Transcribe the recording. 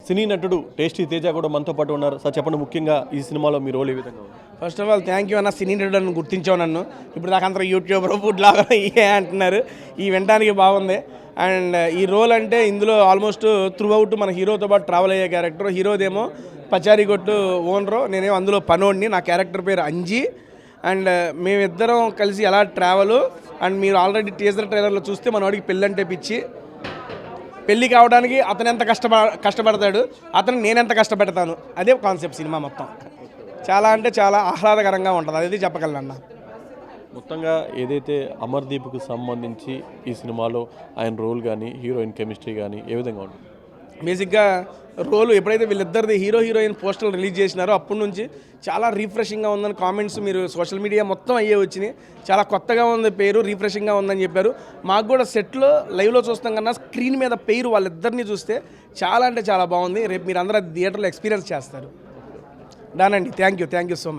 సినీ నటుడు టేస్టీ తేజ కూడా మనతో పాటు ఉన్నారు. సార్ చెప్పండి, ముఖ్యంగా ఈ సినిమాలో మీ రోల్ ఏ విధంగా ఉంది? First of all thank you అన్న, సినీ నటుడు గుర్తించావు నన్ను. ఇప్పుడు దాకా అందరూ యూట్యూబర్ ఫుడ్ లాగా ఏ అంటున్నారు, ఈ వినడానికి బాగుంది. అండ్ ఈ రోల్ అంటే ఇందులో ఆల్మోస్ట్ త్రూ అవుట్ మన హీరోతో పాటు ట్రావెల్ అయ్యే క్యారెక్టర్. హీరోదేమో పచారీ కొట్టు ఓనరు, నేనేమో అందులో పనోడిని. నా క్యారెక్టర్ పేరు అంజీ. అండ్ మేమిద్దరం కలిసి ఎలా ట్రావెల్. అండ్ మీరు ఆల్రెడీ టీజర్ ట్రైలర్లో చూస్తే మనవాడికి పెళ్ళంటే పిచ్చి. పెళ్ళి కావడానికి అతను ఎంత కష్టపడతాడు, అతను నేనెంత కష్టపెడతాను, అదే కాన్సెప్ట్ సినిమా మొత్తం. చాలా అంటే చాలా ఆహ్లాదకరంగా ఉంటుంది, అది చెప్పగలనన్న. మొత్తంగా ఏదైతే అమర్దీప్కు సంబంధించి ఈ సినిమాలో ఆయన రోల్ కానీ హీరోయిన్ కెమిస్ట్రీ కానీ ఏ విధంగా ఉంటుంది? బేసిక్గా రోలు ఎప్పుడైతే వీళ్ళిద్దరిది హీరో హీరోయిన్ పోస్టర్లు రిలీజ్ చేసినారో అప్పటి నుంచి చాలా రీఫ్రెషింగ్గా ఉందని కామెంట్స్ మీరు సోషల్ మీడియా మొత్తం అయ్యే వచ్చినాయి. చాలా కొత్తగా ఉంది, పేరు రీఫ్రెషింగ్గా ఉందని చెప్పారు. మాకు కూడా సెట్లో లైవ్లో చూస్తాం కన్నా స్క్రీన్ మీద పేరు వాళ్ళిద్దరిని చూస్తే చాలా అంటే చాలా బాగుంది. రేపు మీరు అందరూ థియేటర్లో ఎక్స్పీరియన్స్ చేస్తారు. దానండి. Thank you so much.